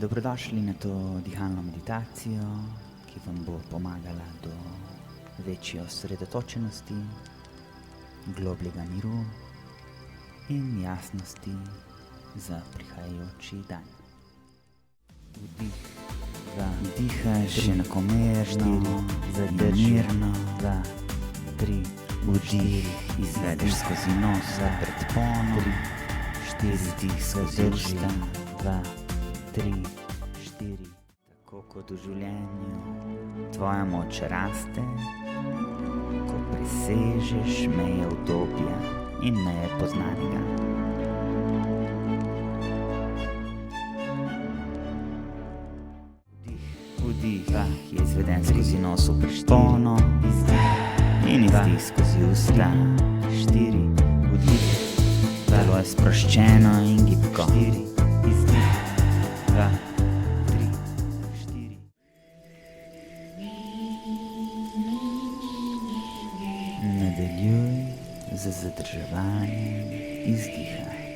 Dobrodošli na to dihalno meditacijo, ki vam bo pomagala do večje osredotočenosti, globljega miru in jasnosti za prihajajoči dan. Vdih, dihaš enakomerno, zadrži mirno, 2, 3, vdih, izvedeš skozi nos, predpono, 4, vdih skozi usta, 2, 3, 4. Tako kot v življenju, tvoja moč raste, ko presežeš meje udobja in meje poznanega. Vdih je izveden skozi nos v predpono, in izdih skozi usta, 4, vdih, telo je sproščeno in gibko, 4, izdih, 2, 3, 4. Nadaljuj z zadrževanjem izdiha.